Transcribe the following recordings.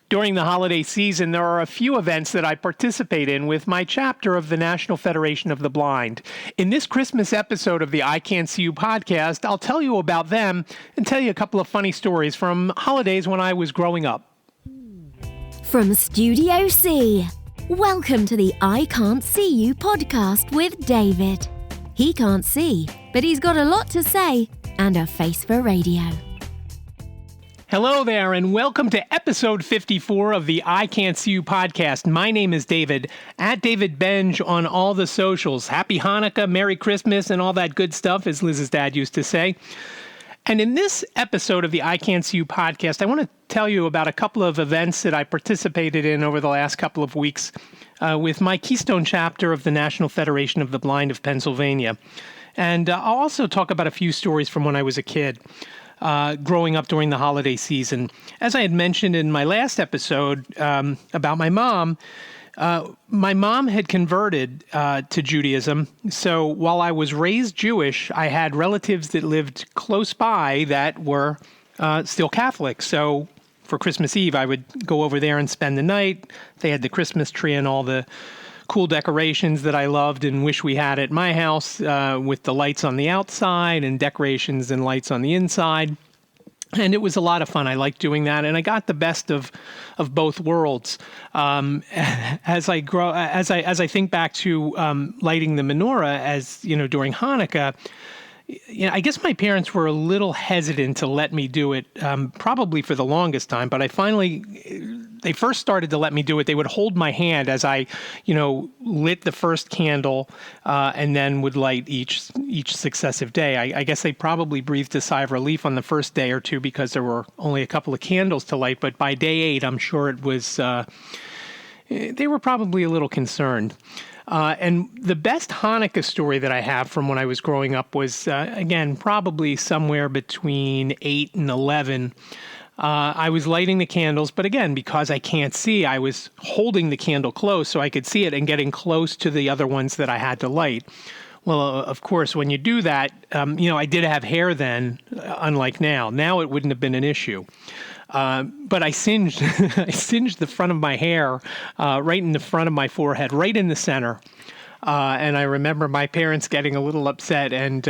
During the holiday season, there are a few events that I participate in with my chapter of the National Federation of the Blind. In this Christmas episode of the iCantCU podcast, I'll tell you about them and tell you a couple of funny stories from holidays when I was growing up. From Studio C, welcome to the iCantCU podcast with David. He can't see, but he's got a lot to say and a face for radio. Hello there, and welcome to episode 54 of the iCantCU podcast. My name is David, at David Benj on all the socials. Happy Hanukkah, Merry Christmas, and all that good stuff, as Liz's dad used to say. And in this episode of the iCantCU podcast, I want to tell you about a couple of events that I participated in over the last couple of weeks with my Keystone chapter of the National Federation of the Blind of Pennsylvania. And I'll also talk about a few stories from when I was a kid. Growing up during the holiday season. As I had mentioned in my last episode about my mom had converted to Judaism. So while I was raised Jewish, I had relatives that lived close by that were still Catholic. So for Christmas Eve, I would go over there and spend the night. They had the Christmas tree and all the cool decorations that I loved and wish we had at my house with the lights on the outside and decorations and lights on the inside. And it was a lot of fun. I liked doing that, and I got the best of both worlds. As I think back to lighting the menorah during Hanukkah, I guess my parents were a little hesitant to let me do it, probably for the longest time. But they first started to let me do it. They would hold my hand as I, lit the first candle, and then would light each successive day. I guess they probably breathed a sigh of relief on the first day or two because there were only a couple of candles to light. But by day 8, I'm sure it was. They were probably a little concerned. And the best Hanukkah story that I have from when I was growing up was, again, probably somewhere between 8 and 11. I was lighting the candles, but again, because I can't see, I was holding the candle close so I could see it and getting close to the other ones that I had to light. Well, of course, when you do that, I did have hair then, unlike now. Now it wouldn't have been an issue. But I singed the front of my hair right in the front of my forehead, right in the center. And I remember my parents getting a little upset. And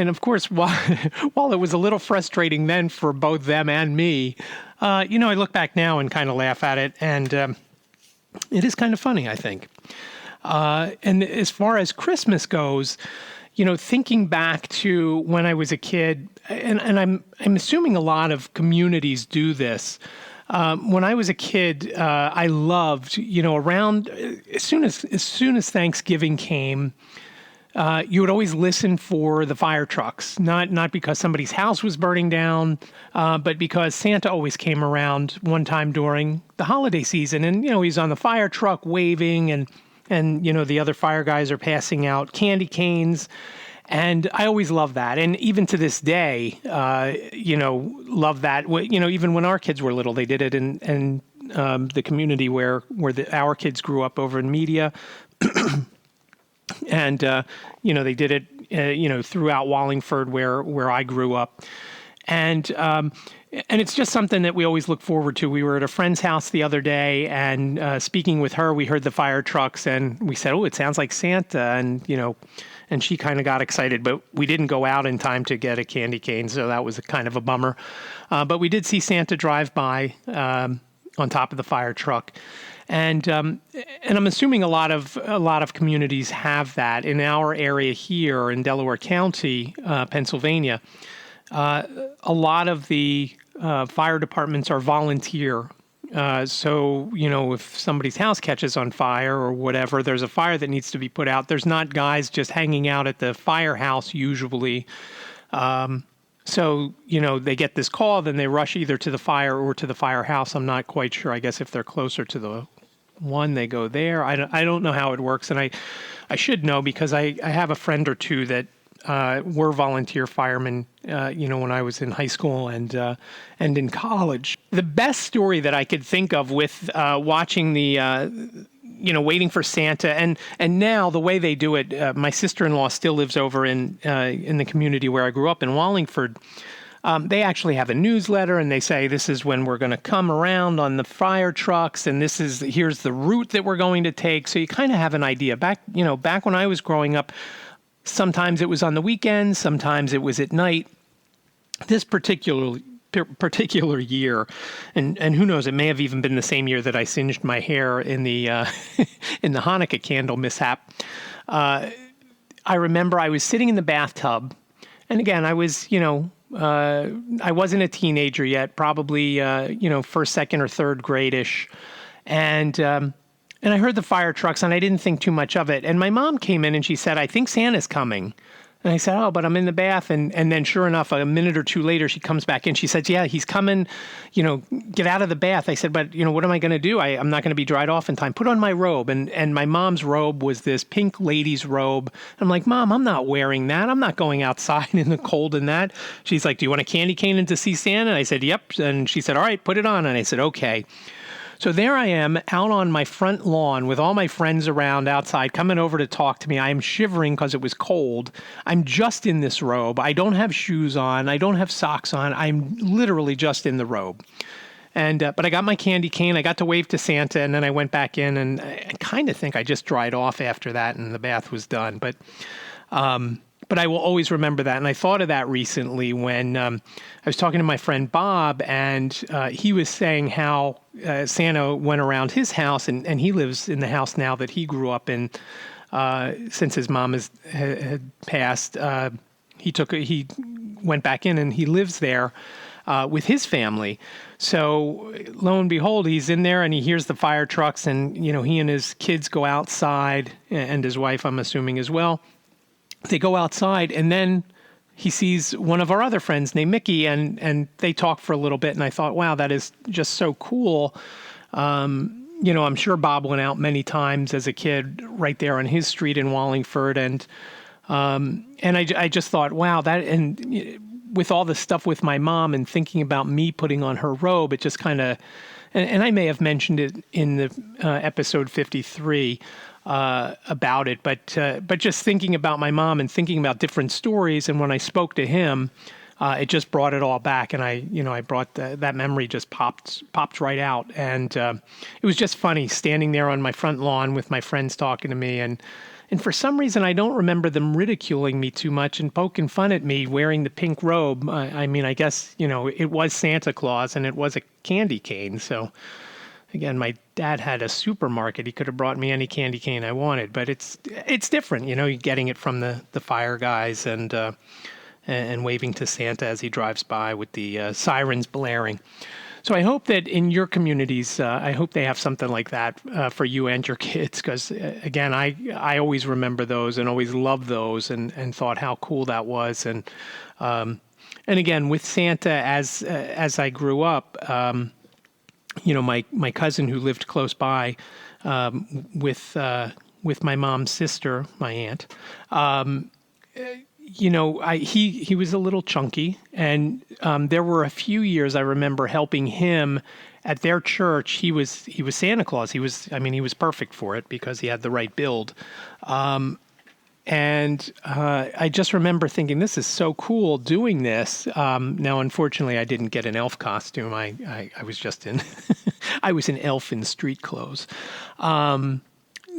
of course, while it was a little frustrating then for both them and me, I look back now and kind of laugh at it. And it is kind of funny, I think. And as far as Christmas goes, thinking back to when I was a kid, and I'm assuming a lot of communities do this. When I was a kid, I loved, around as soon as Thanksgiving came, you would always listen for the fire trucks, not because somebody's house was burning down, but because Santa always came around one time during the holiday season, and he's on the fire truck waving and the other fire guys are passing out candy canes. And I always loved that. And even to this day, love that. Even when our kids were little, they did it in the community where our kids grew up over in Media. And, they did it, throughout Wallingford where I grew up. And it's just something that we always look forward to. We were at a friend's house the other day, and speaking with her, we heard the fire trucks, and we said, "Oh, it sounds like Santa." And she kind of got excited, but we didn't go out in time to get a candy cane, so that was kind of a bummer. But we did see Santa drive by on top of the fire truck. And I'm assuming a lot of communities have that. In our area here in Delaware County, Pennsylvania, a lot of the fire departments are volunteer. So, if somebody's house catches on fire or whatever, there's a fire that needs to be put out. There's not guys just hanging out at the firehouse usually. So, they get this call, then they rush either to the fire or to the firehouse. I'm not quite sure. I guess if they're closer to the one, they go there. I don't know how it works. And I should know because I have a friend or two that were volunteer firemen, when I was in high school and in college. The best story that I could think of with watching the, waiting for Santa, and now the way they do it, my sister-in-law still lives over in the community where I grew up in Wallingford. they actually have a newsletter, and they say this is when we're going to come around on the fire trucks, and here's the route that we're going to take. So you kind of have an idea. Back when I was growing up, sometimes it was on the weekends, sometimes it was at night. This particular year, and who knows, it may have even been the same year that I singed my hair in the in the Hanukkah candle mishap. I remember I was sitting in the bathtub, and again, I was, I wasn't a teenager yet, probably, first, second, or third grade-ish. And I heard the fire trucks, and I didn't think too much of it. And my mom came in, and she said, "I think Santa's coming." And I said, "Oh, but I'm in the bath." And then sure enough, a minute or two later, she comes back in. She says, "Yeah, he's coming, get out of the bath." I said, "But, what am I going to do? I'm not going to be dried off in time. Put on my robe." And my mom's robe was this pink lady's robe. I'm like, "Mom, I'm not wearing that. I'm not going outside in the cold in that." She's like, "Do you want a candy cane and to see Santa?" And I said, "Yep." And she said, "All right, put it on." And I said, "Okay." So there I am out on my front lawn with all my friends around outside coming over to talk to me. I am shivering because it was cold. I'm just in this robe. I don't have shoes on. I don't have socks on. I'm literally just in the robe. But I got my candy cane. I got to wave to Santa, and then I went back in, and I kind of think I just dried off after that, and the bath was done. But I will always remember that. And I thought of that recently when I was talking to my friend Bob, and he was saying how Santa went around his house, and he lives in the house now that he grew up in since his mom had passed. He went back in, and he lives there with his family. So lo and behold, he's in there, and he hears the fire trucks, and he and his kids go outside, and his wife, I'm assuming, as well. They go outside, and then he sees one of our other friends named Mickey, and they talk for a little bit. And I thought, wow, that is just so cool. I'm sure Bob went out many times as a kid right there on his street in Wallingford. And I just thought, wow, that, and with all the stuff with my mom and thinking about me putting on her robe, it just kind of, and I may have mentioned it in the episode 53, about it, but just thinking about my mom and thinking about different stories, and when I spoke to him, it just brought it all back, and I brought that memory just popped right out, and it was just funny standing there on my front lawn with my friends talking to me, and for some reason I don't remember them ridiculing me too much and poking fun at me wearing the pink robe. I mean, I guess it was Santa Claus and it was a candy cane, so. Again, my dad had a supermarket. He could have brought me any candy cane I wanted, but it's different, you're getting it from the fire guys and waving to Santa as he drives by with the sirens blaring. So I hope that in your communities, I hope they have something like that for you and your kids, because again, I always remember those and always loved those and thought how cool that was. And again, with Santa, as I grew up, my cousin who lived close by with my mom's sister, my aunt, he was a little chunky, and there were a few years I remember helping him at their church. He was Santa Claus. He was perfect for it because he had the right build. And I just remember thinking, this is so cool doing this. Now, unfortunately, I didn't get an elf costume. I was just I was an elf in street clothes.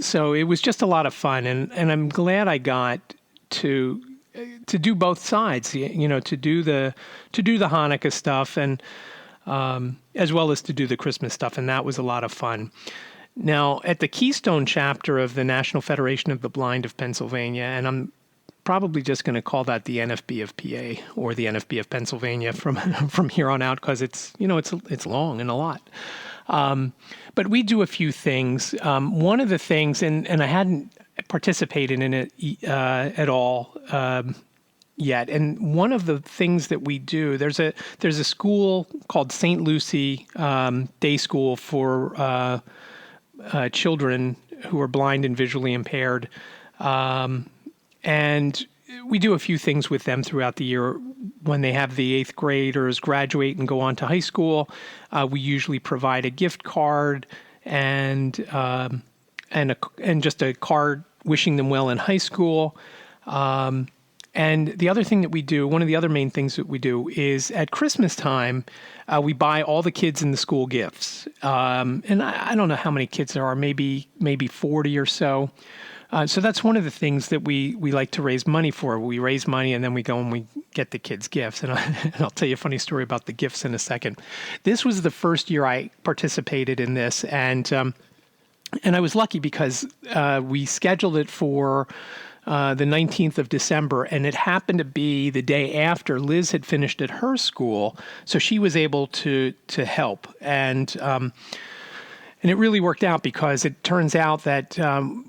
So it was just a lot of fun. And I'm glad I got to do both sides, to do the Hanukkah stuff and as well as to do the Christmas stuff. And that was a lot of fun. Now, at the Keystone chapter of the National Federation of the Blind of Pennsylvania, and I'm probably just going to call that the NFB of PA or the NFB of Pennsylvania from here on out, because it's long and a lot. But we do a few things. One of the things, and I hadn't participated in it at all yet. And one of the things that we do, there's a school called St. Lucie Day School for children who are blind and visually impaired. And we do a few things with them throughout the year. When they have the 8th graders graduate and go on to high school, we usually provide a gift card and just a card wishing them well in high school. And the other thing that we do, one of the other main things that we do is at Christmas time, we buy all the kids in the school gifts. And I don't know how many kids there are, maybe 40 or so. So that's one of the things that we like to raise money for. We raise money and then we go and we get the kids gifts. And I'll tell you a funny story about the gifts in a second. This was the first year I participated in this, and I was lucky because we scheduled it for the 19th of December, and it happened to be the day after Liz had finished at her school, so she was able to help. And it really worked out because it turns out that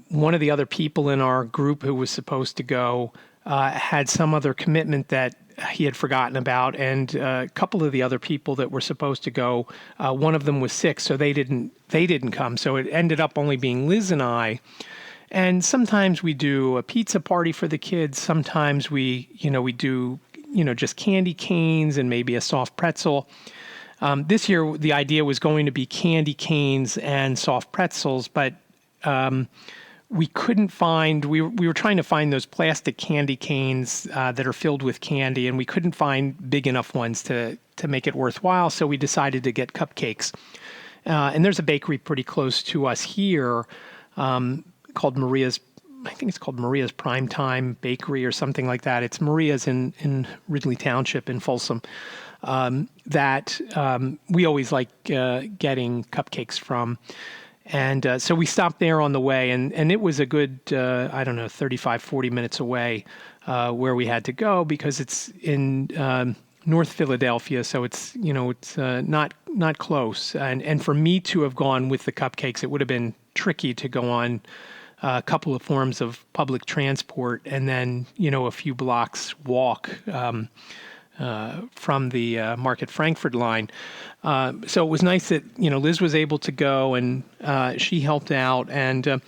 one of the other people in our group who was supposed to go had some other commitment that he had forgotten about, and a couple of the other people that were supposed to go, one of them was sick, so they didn't come. So it ended up only being Liz and I. And sometimes we do a pizza party for the kids. Sometimes we do just candy canes and maybe a soft pretzel. This year, the idea was going to be candy canes and soft pretzels, but we couldn't find, we were trying to find those plastic candy canes that are filled with candy, and we couldn't find big enough ones to make it worthwhile, so we decided to get cupcakes. And there's a bakery pretty close to us here called Maria's, I think it's called Maria's Primetime Bakery or something like that. It's Maria's in Ridley Township in Folsom. That we always like getting cupcakes from. And so we stopped there on the way, and it was a good, 35, 40 minutes away where we had to go because it's in North Philadelphia, so it's not close. And for me to have gone with the cupcakes, it would have been tricky to go on a couple of forms of public transport and then, a few blocks walk from the Market Frankfurt line. So it was nice that, Liz was able to go and she helped out. And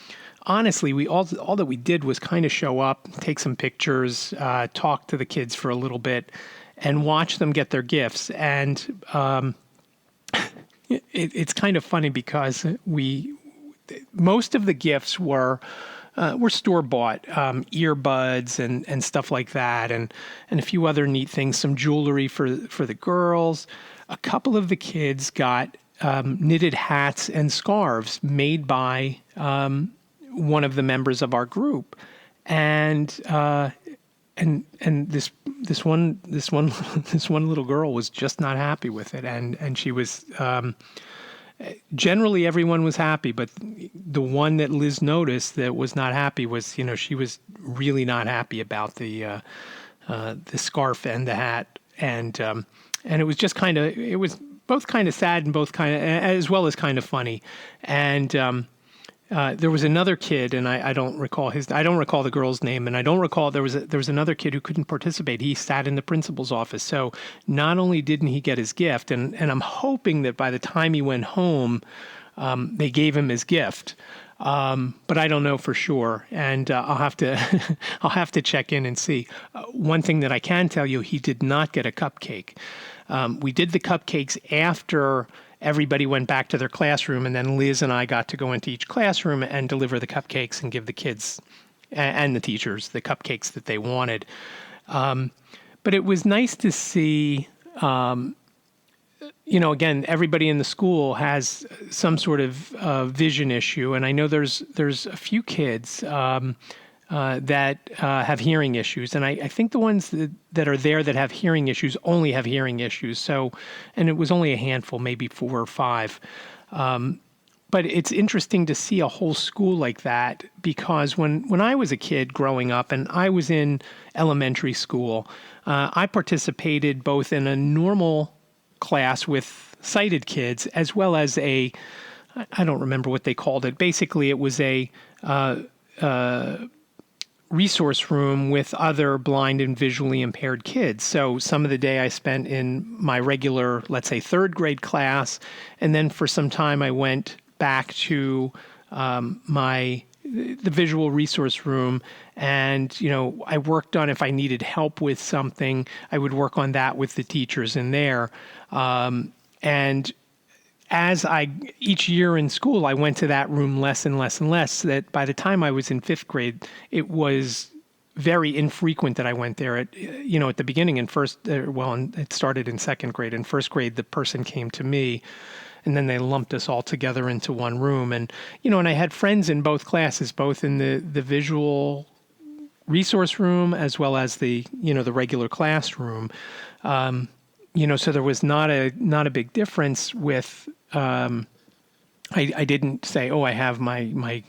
honestly, all that we did was kind of show up, take some pictures, talk to the kids for a little bit, and watch them get their gifts. And it's kind of funny because most of the gifts were store-bought, earbuds and stuff like that, and a few other neat things, some jewelry for the girls. A couple of the kids got knitted hats and scarves made by one of the members of our group, and this one little girl was just not happy with it, and she was. Generally, everyone was happy, but the one that Liz noticed that was not happy was, she was really not happy about the scarf and the hat, and it was just it was both kind of sad and both kind of, as well as kind of funny, and there was another kid, and I don't recall the girl's name, and I don't recall there was another kid who couldn't participate. He sat in the principal's office, so not only didn't he get his gift, and I'm hoping that by the time he went home, they gave him his gift, but I don't know for sure, and I'll have to check in and see. One thing that I can tell you, he did not get a cupcake. We did the cupcakes after everybody went back to their classroom, and then Liz and I got to go into each classroom and deliver the cupcakes and give the kids and the teachers the cupcakes that they wanted. But it was nice to see, again, everybody in the school has some sort of vision issue, and I know there's a few kids that have hearing issues. And I think the ones that are there that have hearing issues only have hearing issues. So, and it was only a handful, maybe 4 or 5. But it's interesting to see a whole school like that, because when I was a kid growing up and I was in elementary school, I participated both in a normal class with sighted kids as well as I don't remember what they called it. Basically, it was a resource room with other blind and visually impaired kids. So some of the day I spent in my regular, let's say, 3rd grade class, and then for some time I went back to the visual resource room, and I worked on, if I needed help with something, I would work on that with the teachers in there, and as each year in school, I went to that room less and less and less, that by the time I was in 5th grade, it was very infrequent that I went there. At the beginning it started in second grade. In first grade, the person came to me, and then they lumped us all together into one room. And, and I had friends in both classes, both in the visual resource room as well as the regular classroom. So there was not a big difference with, I didn't say, I have my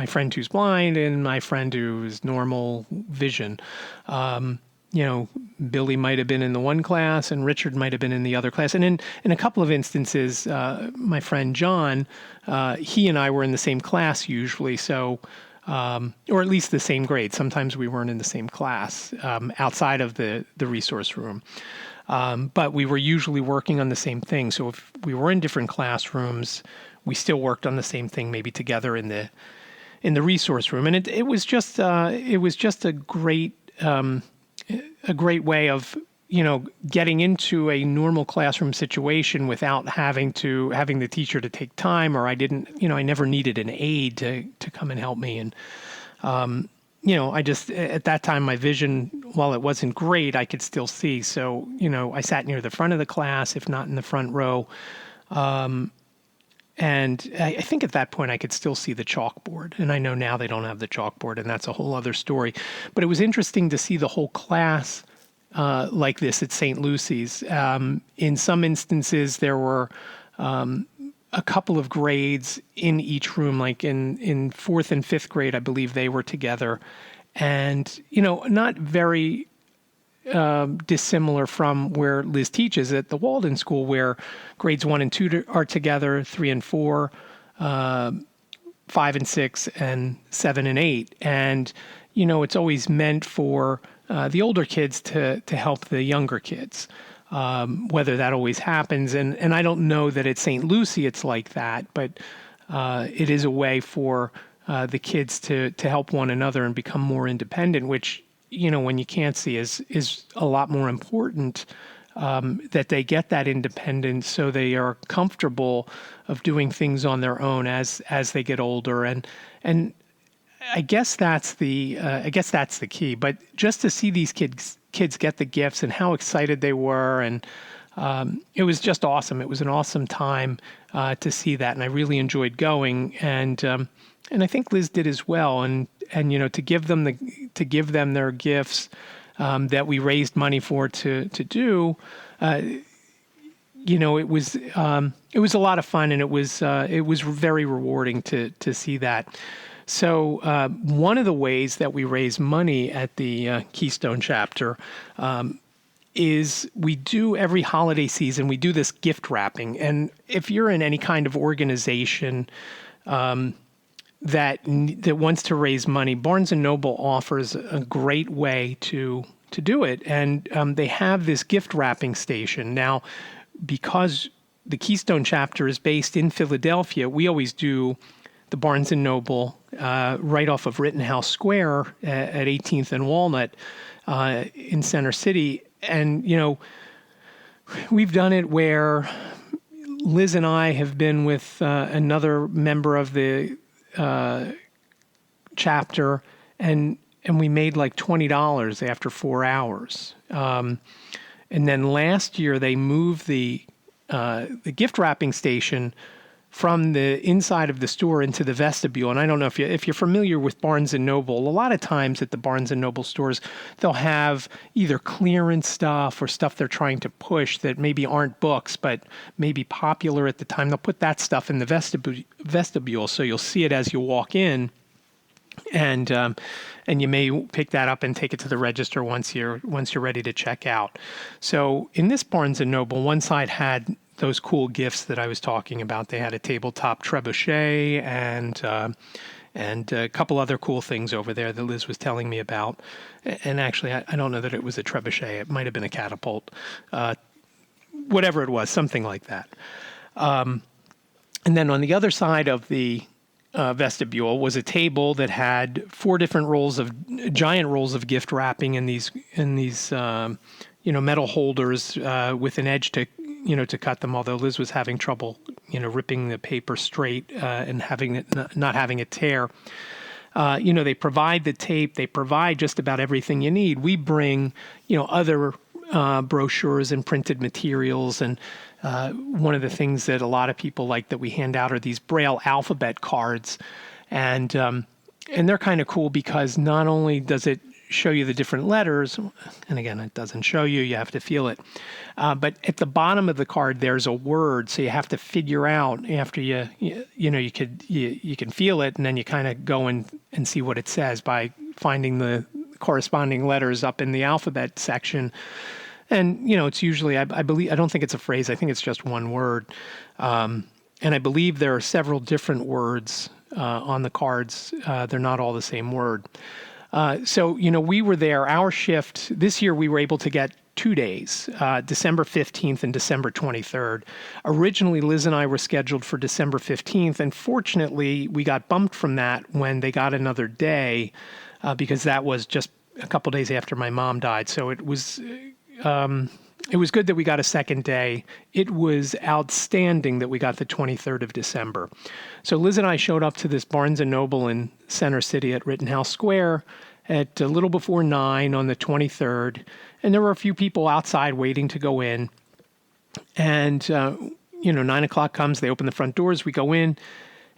friend who's blind and my friend who's normal vision. Billy might have been in the one class and Richard might have been in the other class. And in a couple of instances, my friend John, he and I were in the same class usually. So, or at least the same grade. Sometimes we weren't in the same class, outside of the resource room. But we were usually working on the same thing. So if we were in different classrooms, we still worked on the same thing, maybe together in the resource room. And it was just a great way of, getting into a normal classroom situation without having the teacher to take time, or I never needed an aide to come and help me. And, I just, at that time, my vision, while it wasn't great, I could still see. So, I sat near the front of the class, if not in the front row. And I think at that point I could still see the chalkboard. And I know now they don't have the chalkboard, and that's a whole other story. But it was interesting to see the whole class like this at St. Lucy's. In some instances, there were a couple of grades in each room, like in fourth and fifth grade, I believe they were together. And, not very dissimilar from where Liz teaches at the Walden School, where grades 1 and 2 are together, 3 and 4, 5 and 6, and 7 and 8. And, it's always meant for the older kids to help the younger kids, whether that always happens. And I don't know that at St. Lucy it's like that, but it is a way for the kids to help one another and become more independent, which, when you can't see is a lot more important, that they get that independence so they are comfortable of doing things on their own as they get older. And I guess that's the key. But just to see these kids get the gifts and how excited they were, and it was just awesome. It was an awesome time to see that, and I really enjoyed going. And I think Liz did as well. And to give them their gifts that we raised money for to do, it was a lot of fun, and it was very rewarding to see that. So one of the ways that we raise money at the Keystone chapter is we do every holiday season, we do this gift wrapping. And if you're in any kind of organization that wants to raise money, Barnes & Noble offers a great way to do it. And they have this gift wrapping station. Now, because the Keystone chapter is based in Philadelphia, we always do the Barnes & Noble right off of Rittenhouse Square at 18th and Walnut in Center City. And, we've done it where Liz and I have been with another member of the chapter, and we made like $20 after 4 hours. And then last year they moved the gift wrapping station from the inside of the store into the vestibule. And I don't know if you're familiar with Barnes & Noble, a lot of times at the Barnes & Noble stores, they'll have either clearance stuff or stuff they're trying to push that maybe aren't books, but maybe popular at the time. They'll put that stuff in the vestibule, so you'll see it as you walk in. And you may pick that up and take it to the register once you're ready to check out. So in this Barnes & Noble, one side had those cool gifts that I was talking about. They had a tabletop trebuchet and a couple other cool things over there that Liz was telling me about. And actually, I don't know that it was a trebuchet. It might have been a catapult. Whatever it was, something like that. And then on the other side of the vestibule was a table that had 4 different giant rolls of gift wrapping in these metal holders with an edge to cut them, although Liz was having trouble, ripping the paper straight and not having it tear. They provide the tape. They provide just about everything you need. We bring, other brochures and printed materials. And one of the things that a lot of people like that we hand out are these Braille alphabet cards. And they're kind of cool because not only does it show you the different letters, and again, it doesn't show you, you have to feel it. But at the bottom of the card, there's a word, so you have to figure out after you can feel it, and then you kind of go and see what it says by finding the corresponding letters up in the alphabet section. And, it's usually, I don't think it's a phrase, I think it's just one word. And I believe there are several different words on the cards. They're not all the same word. So, we were there, our shift, this year we were able to get 2 days, December 15th and December 23rd. Originally, Liz and I were scheduled for December 15th, and fortunately, we got bumped from that when they got another day, because that was just a couple days after my mom died. So it was good that we got a second day. It was outstanding that we got the 23rd of December. So Liz and I showed up to this Barnes & Noble in Center City at Rittenhouse Square at a little before 9 on the 23rd. And there were a few people outside waiting to go in. And, 9 o'clock comes, they open the front doors, we go in.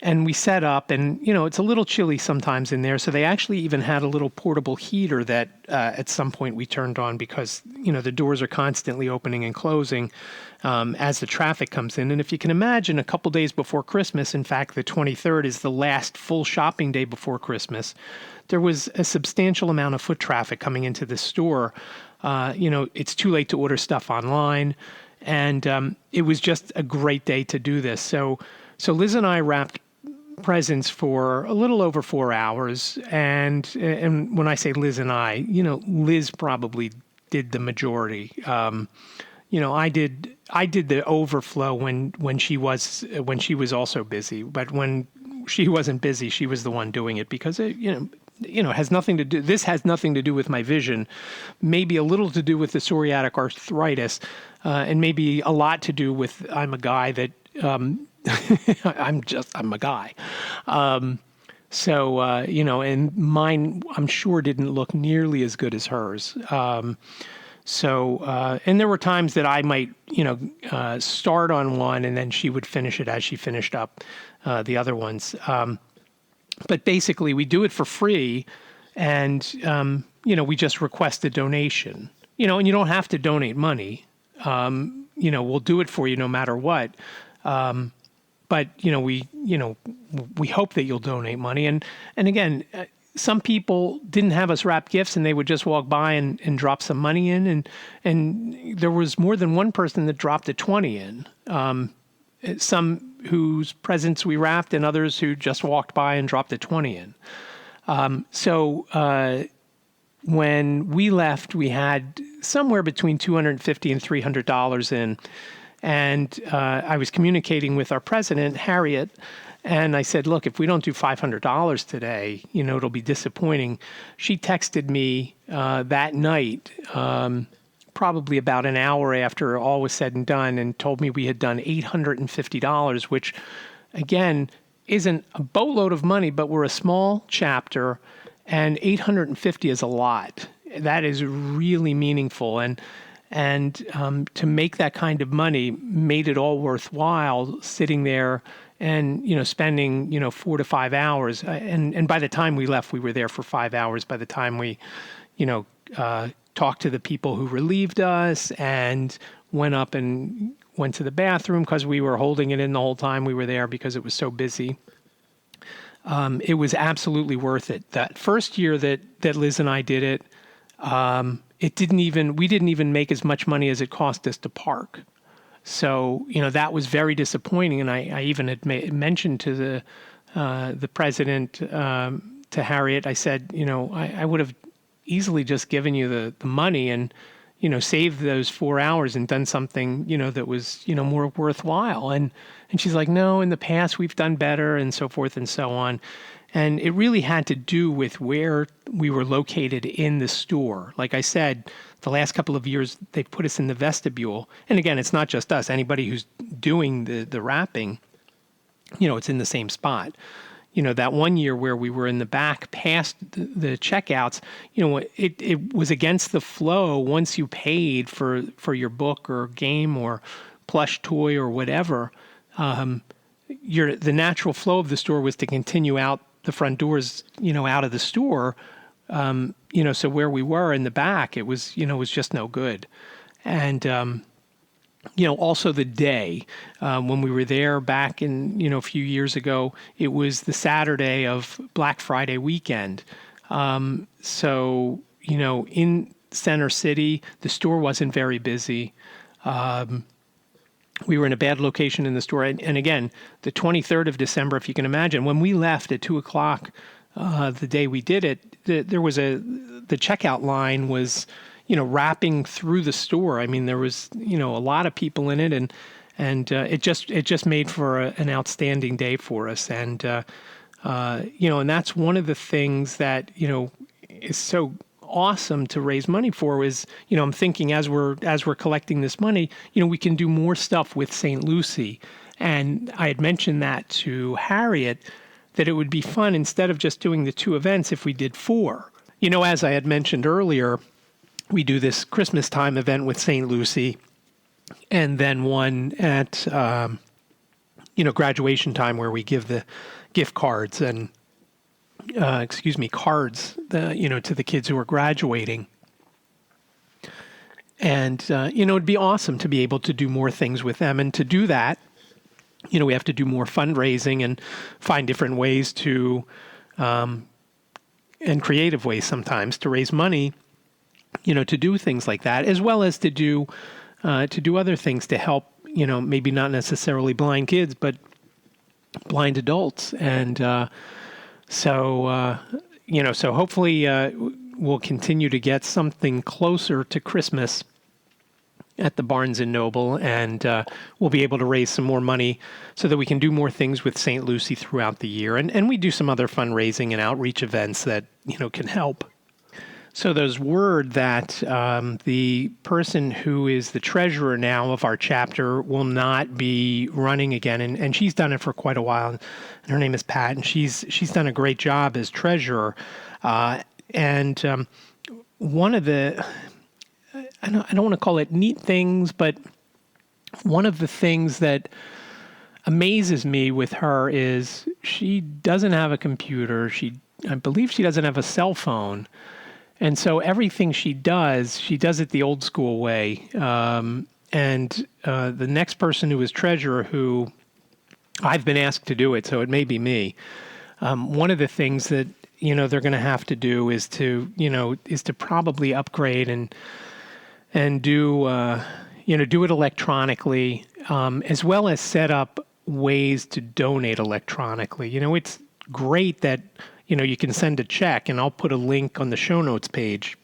And we set up, and, it's a little chilly sometimes in there. So they actually even had a little portable heater that at some point we turned on because, the doors are constantly opening and closing as the traffic comes in. And if you can imagine, a couple days before Christmas, in fact, the 23rd is the last full shopping day before Christmas, there was a substantial amount of foot traffic coming into the store. It's too late to order stuff online. And it was just a great day to do this. So Liz and I wrapped presents for a little over 4 hours. And when I say Liz and I, Liz probably did the majority. I did the overflow when she was also busy. But when she wasn't busy, she was the one doing it because it has nothing to do. This has nothing to do with my vision, maybe a little to do with the psoriatic arthritis, and maybe a lot to do with I'm a guy that. I'm a guy. And mine, I'm sure didn't look nearly as good as hers. And there were times that I might, start on one and then she would finish it as she finished up, the other ones. But basically we do it for free and, we just request a donation, and you don't have to donate money. We'll do it for you no matter what. But, we hope that you'll donate money. And again, some people didn't have us wrap gifts and they would just walk by and drop some money in. And there was more than one person that dropped a 20 in. Some whose presents we wrapped and others who just walked by and dropped a 20 in. When we left, we had somewhere between $250 and $300 in. And I was communicating with our president, Harriet, and I said, look, if we don't do $500 today, it'll be disappointing. She texted me that night, probably about an hour after all was said and done, and told me we had done $850, which, again, isn't a boatload of money, but we're a small chapter, and $850 is a lot. That is really meaningful. And to make that kind of money made it all worthwhile sitting there and, spending, 4 to 5 hours. And by the time we left, we were there for 5 hours. By the time we, talked to the people who relieved us and went up and went to the bathroom because we were holding it in the whole time we were there because it was so busy. It was absolutely worth it. That first year that Liz and I did it, we didn't even make as much money as it cost us to park. So, that was very disappointing. And I even had mentioned to the president, to Harriet, I said, I would have easily just given you the money and, saved those 4 hours and done something, that was, more worthwhile. And she's like, no, in the past we've done better and so forth and so on. And it really had to do with where we were located in the store. Like I said, the last couple of years, they've put us in the vestibule. And again, it's not just us. Anybody who's doing the wrapping, it's in the same spot. that one year where we were in the back past the checkouts, it was against the flow once you paid for your book or game or plush toy or whatever. The natural flow of the store was to continue out the front doors, out of the store. So where we were in the back, it was just no good. And, also the day, when we were there back in, a few years ago, it was the Saturday of Black Friday weekend. So, in Center City, the store wasn't very busy. We were in a bad location in the store. And again, the 23rd of December, if you can imagine, when we left at 2:00, the day we did it, the checkout line was, wrapping through the store. I mean, there was, a lot of people in it, and it just made for an outstanding day for us. And and that's one of the things that is so awesome to raise money for. Is I'm thinking as we're collecting this money, we can do more stuff with St. Lucie. And I had mentioned that to Harriet, that it would be fun instead of just doing the 2 events if we did 4. As I had mentioned earlier, we do this Christmas time event with St. Lucie, and then one at, graduation time where we give the gift cards and, cards, to the kids who are graduating. And, it'd be awesome to be able to do more things with them. And to do that, we have to do more fundraising and find different ways to, and creative ways sometimes to raise money, to do things like that, as well as to do other things to help, maybe not necessarily blind kids, but blind adults. And so hopefully we'll continue to get something closer to Christmas at the Barnes & Noble, and we'll be able to raise some more money so that we can do more things with St. Lucie throughout the year. And we do some other fundraising and outreach events that, can help. So there's word that the person who is the treasurer now of our chapter will not be running again, and she's done it for quite a while. And her name is Pat, and she's done a great job as treasurer. And one of the, I don't want to call it neat things, but one of the things that amazes me with her is she doesn't have a computer. I believe she doesn't have a cell phone. And so everything she does it the old school way. And the next person who is treasurer, who I've been asked to do it, so it may be me. One of the things that, they're going to have to do is to probably upgrade and do it electronically, as well as set up ways to donate electronically. It's great that, you can send a check, and I'll put a link on the show notes page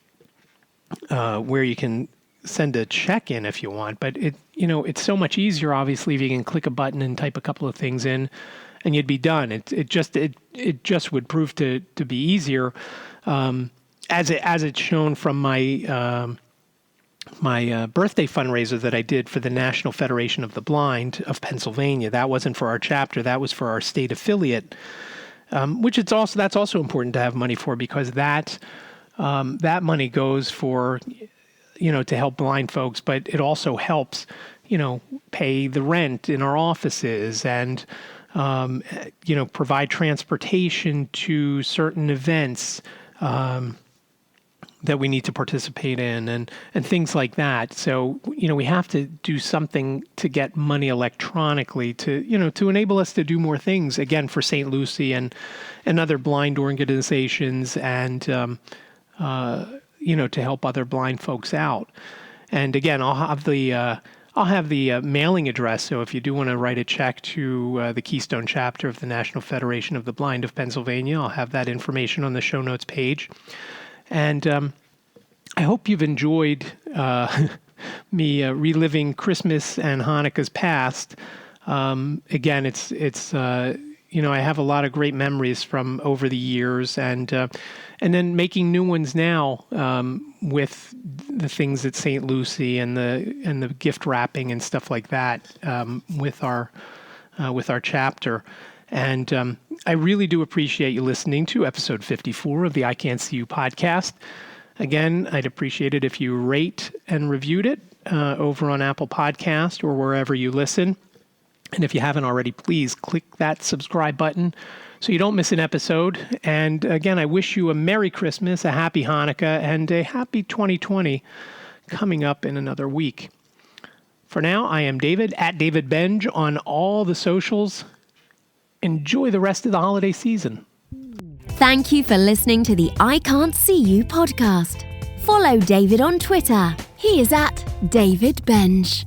where you can send a check in if you want. But it's so much easier, obviously, if you can click a button and type a couple of things in, and you'd be done. It just would prove to be easier, as it's shown from my my birthday fundraiser that I did for the National Federation of the Blind of Pennsylvania. That wasn't for our chapter; that was for our state affiliate. Which that's also important to have money for, because that money goes for, to help blind folks, but it also helps, pay the rent in our offices and, provide transportation to certain events that we need to participate in and things like that. So, we have to do something to get money electronically to enable us to do more things, again, for St. Lucie and other blind organizations and, to help other blind folks out. And again, I'll have the mailing address. So if you do want to write a check to the Keystone chapter of the National Federation of the Blind of Pennsylvania, I'll have that information on the show notes page. And I hope you've enjoyed me reliving Christmas and Hanukkah's past. Again, it's I have a lot of great memories from over the years, and then making new ones now with the things at St. Lucie and the gift wrapping and stuff like that with our chapter. And I really do appreciate you listening to episode 54 of the iCantCU podcast. Again, I'd appreciate it if you rate and reviewed it over on Apple Podcast or wherever you listen. And if you haven't already, please click that subscribe button so you don't miss an episode. And again, I wish you a Merry Christmas, a Happy Hanukkah, and a Happy 2020 coming up in another week. For now, I am David, at David Benge on all the socials. Enjoy the rest of the holiday season. Thank you for listening to the iCantCU podcast. Follow David on Twitter. He is at David Benge.